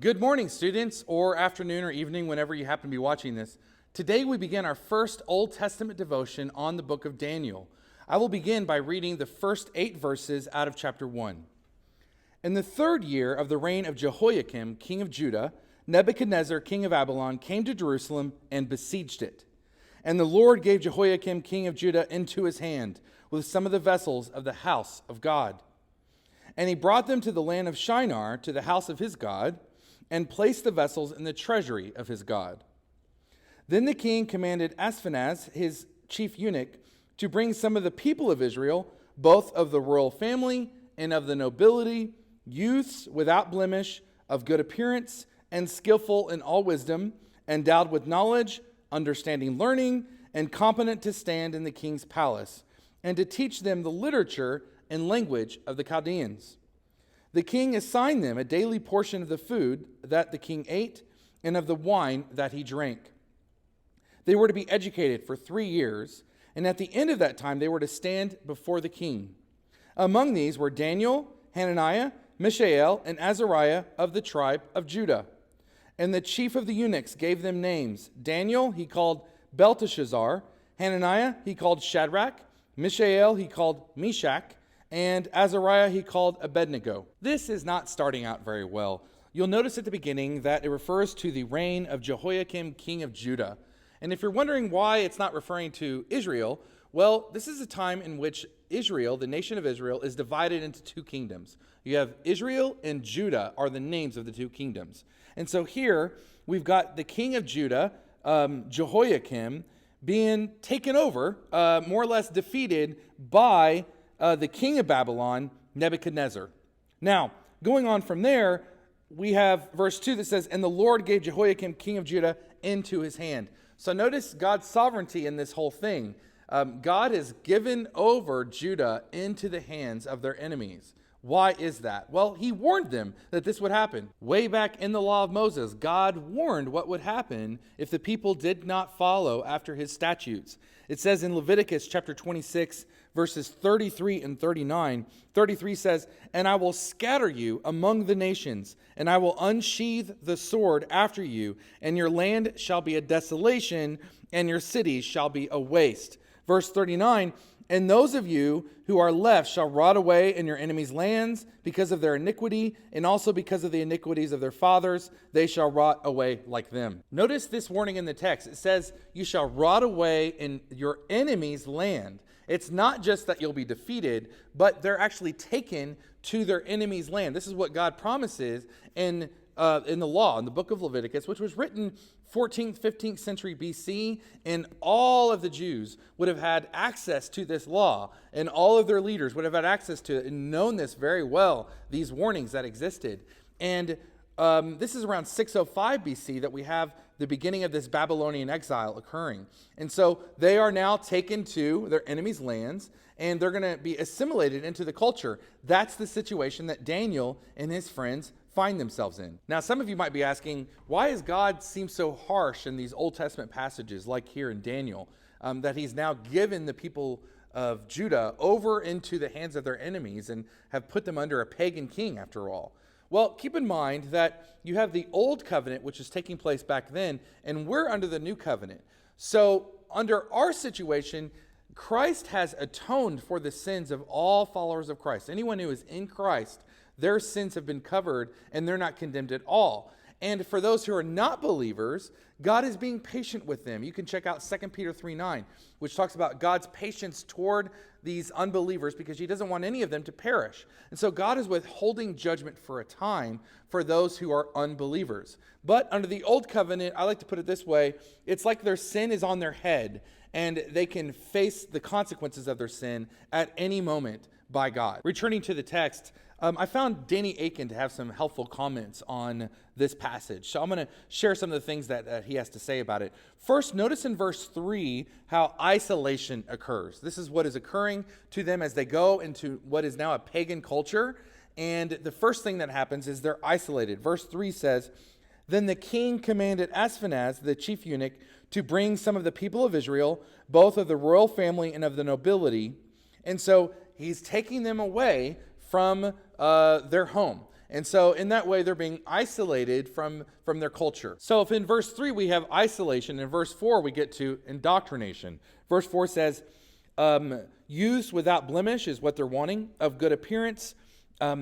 Good morning, students, or afternoon or evening, whenever you happen to be watching this. Today we begin our first Old Testament devotion on the book of Daniel. I will begin by reading the first 8 verses out of chapter 1. In the 3rd year of the reign of Jehoiakim, king of Judah, Nebuchadnezzar, king of Babylon, came to Jerusalem and besieged it. And the Lord gave Jehoiakim, king of Judah, into his hand, with some of the vessels of the house of God. And he brought them to the land of Shinar, to the house of his God, and placed the vessels in the treasury of his God. Then the king commanded Ashpenaz, his chief eunuch, to bring some of the people of Israel, both of the royal family and of the nobility, youths without blemish, of good appearance, and skillful in all wisdom, endowed with knowledge, understanding learning, and competent to stand in the king's palace, and to teach them the literature and language of the Chaldeans. The king assigned them a daily portion of the food that the king ate and of the wine that he drank. They were to be educated for 3 years, and at the end of that time they were to stand before the king. Among these were Daniel, Hananiah, Mishael, and Azariah of the tribe of Judah. And the chief of the eunuchs gave them names. Daniel he called Belteshazzar, Hananiah he called Shadrach, Mishael he called Meshach, and Azariah he called Abednego. This is not starting out very well. You'll notice at the beginning that it refers to the reign of Jehoiakim, king of Judah. And if you're wondering why it's not referring to Israel, well, this is a time in which Israel, the nation of Israel, is divided into 2 kingdoms. You have Israel and Judah are the names of the 2 kingdoms. And so here we've got the king of Judah, Jehoiakim, being taken over, more or less defeated by the king of Babylon, Nebuchadnezzar. Now, going on from there, we have verse 2 that says, "And the Lord gave Jehoiakim, king of Judah, into his hand." So notice God's sovereignty in this whole thing. God has given over Judah into the hands of their enemies. Why is that? Well, he warned them that this would happen. Way back in the law of Moses, God warned what would happen if the people did not follow after his statutes. It says in Leviticus chapter 26, verses 33 and 39, 33 says, "And I will scatter you among the nations, and I will unsheathe the sword after you, and your land shall be a desolation, and your cities shall be a waste." Verse 39, "And those of you who are left shall rot away in your enemies' lands because of their iniquity, and also because of the iniquities of their fathers, they shall rot away like them." Notice this warning in the text. It says, you shall rot away in your enemy's land. It's not just that you'll be defeated, but they're actually taken to their enemy's land. This is what God promises in the law, in the book of Leviticus, which was written 14th, 15th century BC, and all of the Jews would have had access to this law, and all of their leaders would have had access to it and known this very well, these warnings that existed. And this is around 605 BC that we have the beginning of this Babylonian exile occurring. And so they are now taken to their enemies' lands, and they're going to be assimilated into the culture. That's the situation that Daniel and his friends find themselves in. Now, some of you might be asking, why does God seem so harsh in these Old Testament passages, like here in Daniel, that he's now given the people of Judah over into the hands of their enemies and have put them under a pagan king after all? Well, keep in mind that you have the old covenant, which is taking place back then, and we're under the new covenant. So under our situation, Christ has atoned for the sins of all followers of Christ. Anyone who is in Christ, their sins have been covered and they're not condemned at all. And for those who are not believers, God is being patient with them. You can check out 2 Peter 3:9, which talks about God's patience toward these unbelievers because he doesn't want any of them to perish. And so God is withholding judgment for a time for those who are unbelievers. But under the old covenant, I like to put it this way, it's like their sin is on their head and they can face the consequences of their sin at any moment by God. Returning to the text, I found Danny Akin to have some helpful comments on this passage. So I'm going to share some of the things that he has to say about it. First, notice in verse 3 how isolation occurs. This is what is occurring to them as they go into what is now a pagan culture. And the first thing that happens is they're isolated. Verse 3 says, "Then the king commanded Ashpenaz, the chief eunuch, to bring some of the people of Israel, both of the royal family and of the nobility." And so he's taking them away from their home. And so in that way, they're being isolated from their culture. So if in verse 3 we have isolation, in verse 4 we get to indoctrination. Verse 4 says, youths without blemish is what they're wanting, of good appearance,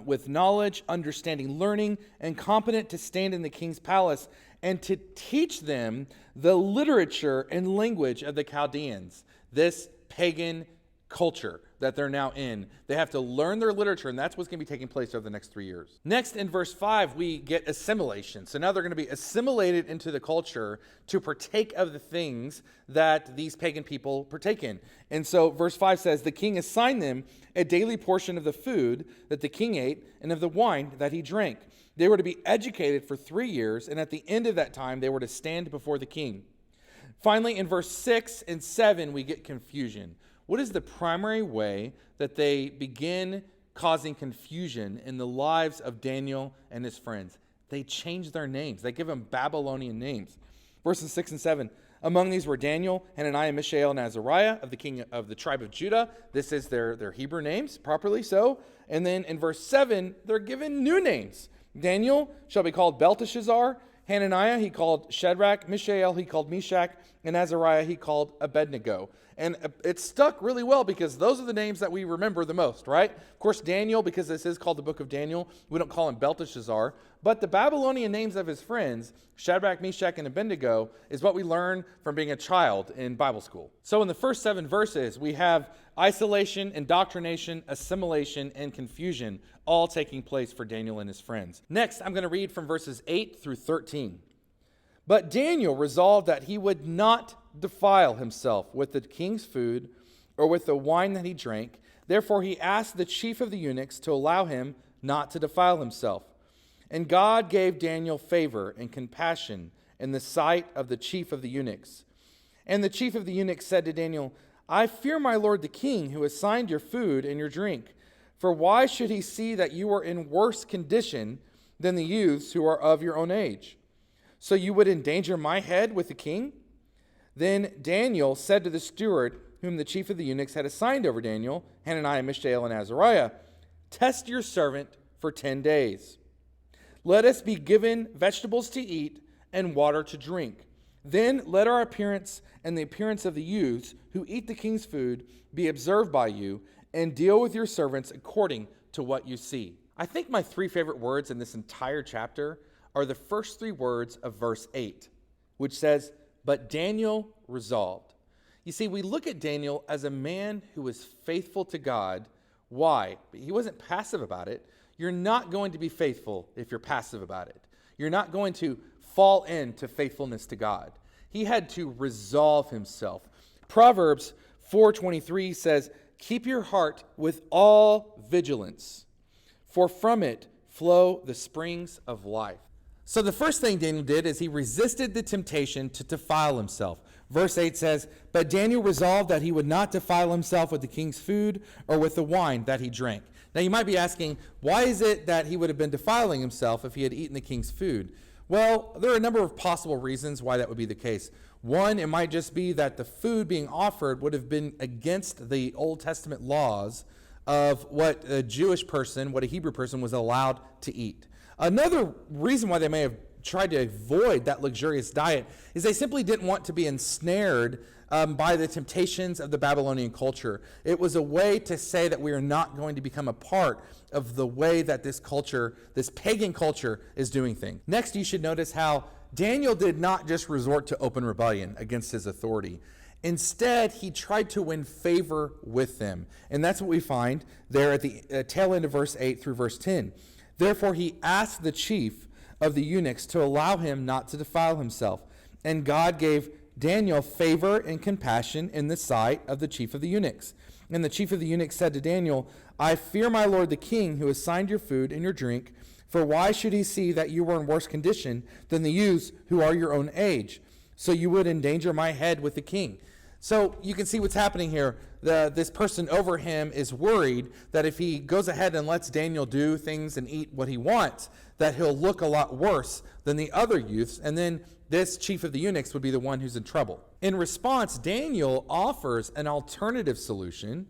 with knowledge, understanding, learning, and competent to stand in the king's palace, and to teach them the literature and language of the Chaldeans, this pagan culture that they're now in. They have to learn their literature, and that's what's going to be taking place over the next 3 years. Next, in verse 5, we get assimilation. So now they're going to be assimilated into the culture to partake of the things that these pagan people partake in. And so verse 5 says, the king assigned them a daily portion of the food that the king ate and of the wine that he drank. They were to be educated for 3 years, and at the end of that time, they were to stand before the king. Finally, in verse 6 and 7, we get confusion. What is the primary way that they begin causing confusion in the lives of Daniel and his friends? They change their names. They give them Babylonian names. Verses 6 and 7. Among these were Daniel, Hananiah, Mishael, and Azariah of the king of the tribe of Judah. This is their Hebrew names, properly so. And then in verse 7, they're given new names. Daniel shall be called Belteshazzar. Hananiah he called Shadrach. Mishael he called Meshach. And Azariah he called Abednego. And it stuck really well because those are the names that we remember the most, right? Of course, Daniel, because this is called the book of Daniel, we don't call him Belteshazzar. But the Babylonian names of his friends, Shadrach, Meshach, and Abednego, is what we learn from being a child in Bible school. So in the first 7 verses, we have isolation, indoctrination, assimilation, and confusion all taking place for Daniel and his friends. Next, I'm going to read from verses 8 through 13. But Daniel resolved that he would not defile himself with the king's food or with the wine that he drank. Therefore he asked the chief of the eunuchs to allow him not to defile himself. And God gave Daniel favor and compassion in the sight of the chief of the eunuchs. And the chief of the eunuchs said to Daniel, I fear my lord the king, who assigned your food and your drink. For why should he see that you are in worse condition than the youths who are of your own age? So you would endanger my head with the king? Then Daniel said to the steward, whom the chief of the eunuchs had assigned over Daniel, Hananiah, Mishael, and Azariah, test your servant for 10 days. Let us be given vegetables to eat and water to drink. Then let our appearance and the appearance of the youths who eat the king's food be observed by you, and deal with your servants according to what you see. I think my 3 favorite words in this entire chapter are the first 3 words of verse 8, which says, but Daniel resolved. You see, we look at Daniel as a man who was faithful to God. Why? He wasn't passive about it. You're not going to be faithful if you're passive about it. You're not going to fall into faithfulness to God. He had to resolve himself. Proverbs 4:23 says, keep your heart with all vigilance, for from it flow the springs of life. So the first thing Daniel did is he resisted the temptation to defile himself. Verse 8 says, but Daniel resolved that he would not defile himself with the king's food or with the wine that he drank. Now you might be asking, why is it that he would have been defiling himself if he had eaten the king's food? Well, there are a number of possible reasons why that would be the case. One, it might just be that the food being offered would have been against the Old Testament laws of what a Jewish person, what a Hebrew person was allowed to eat. Another reason why they may have tried to avoid that luxurious diet is they simply didn't want to be ensnared by the temptations of the Babylonian culture. It was a way to say that we are not going to become a part of the way that this culture, this pagan culture, is doing things. Next, you should notice how Daniel did not just resort to open rebellion against his authority. Instead, he tried to win favor with them. And that's what we find there at the tail end of verse 8 through verse 10. Therefore, he asked the chief of the eunuchs to allow him not to defile himself. And God gave Daniel favor and compassion in the sight of the chief of the eunuchs. And the chief of the eunuchs said to Daniel, I fear my lord the king, who assigned your food and your drink. For why should he see that you were in worse condition than the youths who are your own age? So you would endanger my head with the king. So you can see what's happening here. This person over him is worried that if he goes ahead and lets Daniel do things and eat what he wants, that he'll look a lot worse than the other youths, and then this chief of the eunuchs would be the one who's in trouble. In response, Daniel offers an alternative solution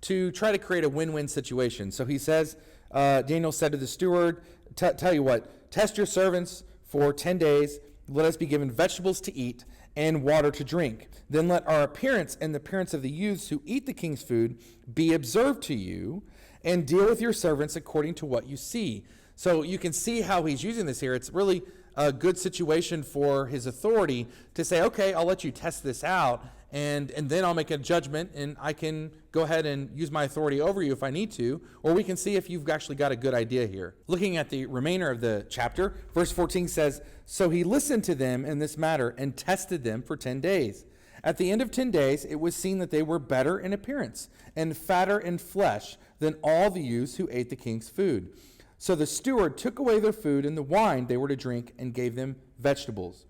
to try to create a win-win situation. So he says, Daniel said to the steward, tell you what, test your servants for 10 days. Let us be given vegetables to eat and water to drink. Then let our appearance and the appearance of the youths who eat the king's food be observed to you, and deal with your servants according to what you see. So you can see how he's using this here. It's really a good situation for his authority to say, okay, I'll let you test this out, and then I'll make a judgment, and I can go ahead and use my authority over you if I need to, or we can see if you've actually got a good idea here. Looking at the remainder of the chapter, verse 14 says, so he listened to them in this matter and tested them for 10 days. At the end of 10 days, it was seen that they were better in appearance and fatter in flesh than all the youths who ate the king's food. So the steward took away their food and the wine they were to drink and gave them vegetables.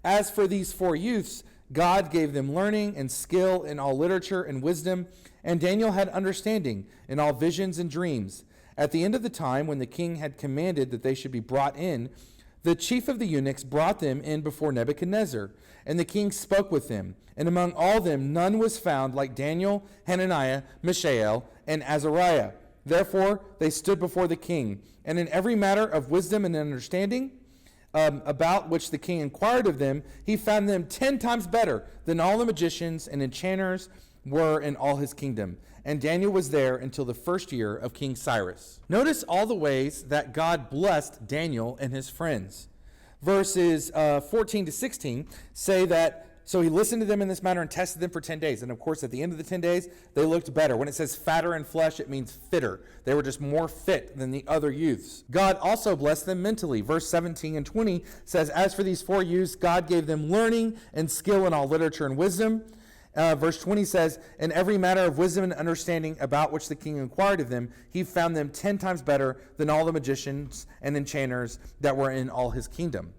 As for these 4 youths, God gave them learning and skill in all literature and wisdom, and Daniel had understanding in all visions and dreams. At the end of the time, when the king had commanded that they should be brought in, the chief of the eunuchs brought them in before Nebuchadnezzar, and the king spoke with them. And among all them none was found like Daniel, Hananiah, Mishael, and Azariah. Therefore they stood before the king, and in every matter of wisdom and understanding, about which the king inquired of them, he found them 10 times better than all the magicians and enchanters were in all his kingdom. And Daniel was there until the first year of King Cyrus. Notice all the ways that God blessed Daniel and his friends. Verses 14 to 16 say that, so he listened to them in this matter and tested them for 10 days. And of course, at the end of the 10 days, they looked better. When it says fatter in flesh, it means fitter. They were just more fit than the other youths. God also blessed them mentally. Verse 17 and 20 says, as for these 4 youths, God gave them learning and skill in all literature and wisdom. Verse 20 says, in every matter of wisdom and understanding about which the king inquired of them, he found them 10 times better than all the magicians and enchanters that were in all his kingdom.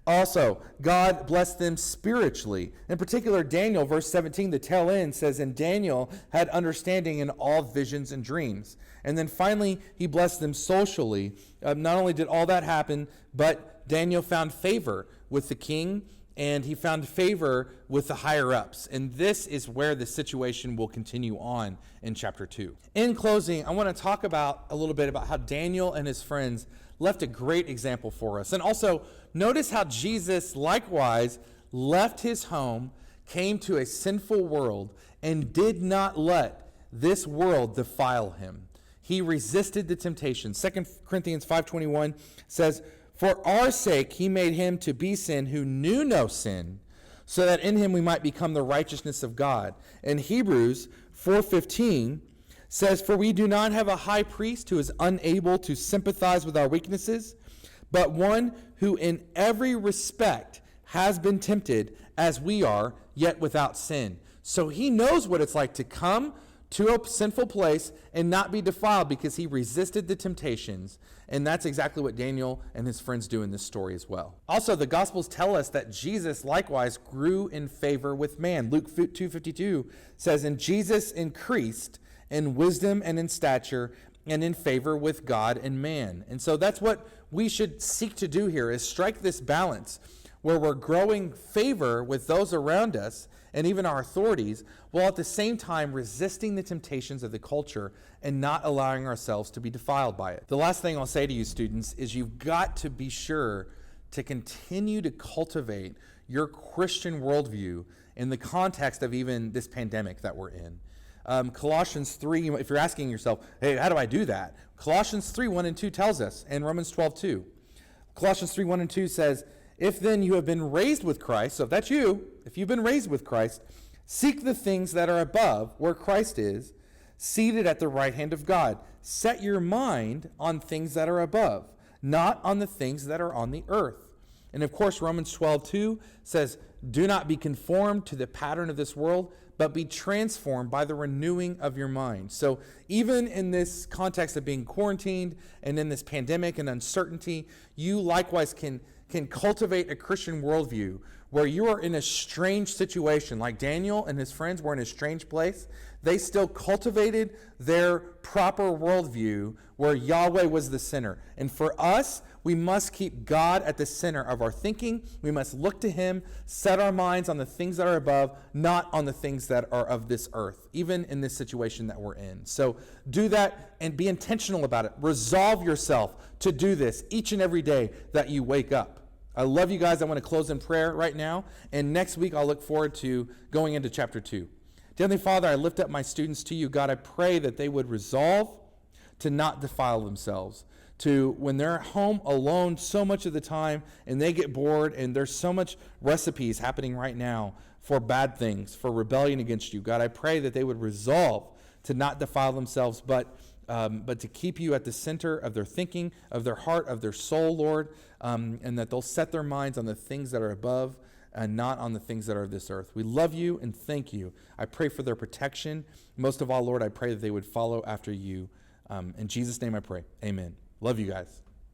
Also, God blessed them spiritually. In particular, Daniel, verse 17, the tail end says, and Daniel had understanding in all visions and dreams. And then finally, he blessed them socially. Not only did all that happen, but Daniel found favor with the king, and he found favor with the higher-ups. And this is where the situation will continue on in chapter 2. In closing, I want to talk about a little bit about how Daniel and his friends left a great example for us. And also, notice how Jesus likewise left his home, came to a sinful world, and did not let this world defile him. He resisted the temptation. 2 Corinthians 5:21 says, for our sake he made him to be sin who knew no sin, so that in him we might become the righteousness of God. And Hebrews 4:15 says, for we do not have a high priest who is unable to sympathize with our weaknesses, but one who in every respect has been tempted as we are, yet without sin. So he knows what it's like to come to a sinful place and not be defiled because he resisted the temptations. And that's exactly what Daniel and his friends do in this story as well. Also, the Gospels tell us that Jesus likewise grew in favor with man. Luke 2:52 says, and Jesus increased in wisdom and in stature and in favor with God and man. And so that's what we should seek to do here, is strike this balance where we're growing favor with those around us and even our authorities, while at the same time resisting the temptations of the culture and not allowing ourselves to be defiled by it. The last thing I'll say to you students is you've got to be sure to continue to cultivate your Christian worldview in the context of even this pandemic that we're in. Colossians 3, if you're asking yourself, hey, how do I do that? Colossians 3:1 and 2 tells us, and Romans 12:2. Colossians 3:1 and 2 says, if then you have been raised with Christ, so if that's you, if you've been raised with Christ, seek the things that are above, where Christ is, seated at the right hand of God. Set your mind on things that are above, not on the things that are on the earth. And of course, Romans 12:2 says, do not be conformed to the pattern of this world, but be transformed by the renewing of your mind. So even in this context of being quarantined and in this pandemic and uncertainty, you likewise can cultivate a Christian worldview where you are in a strange situation, like Daniel and his friends were in a strange place. They still cultivated their proper worldview where Yahweh was the center. And for us, We must keep God at the center of our thinking. We must look to him, set our minds on the things that are above, not on the things that are of this earth, even in this situation that we're in. So do that and be intentional about it. Resolve yourself to do this each and every day that you wake up. I love you guys. I want to close in prayer right now. And next week, I'll look forward to going into chapter 2. Dear Heavenly Father, I lift up my students to you. God, I pray that they would resolve to not defile themselves, to when they're at home alone so much of the time and they get bored and there's so much recipes happening right now for bad things, for rebellion against you. God, I pray that they would resolve to not defile themselves, but to keep you at the center of their thinking, of their heart, of their soul, Lord, and that they'll set their minds on the things that are above and not on the things that are of this earth. We love you and thank you. I pray for their protection. Most of all, Lord, I pray that they would follow after you. In Jesus' name I pray. Amen. Love you guys.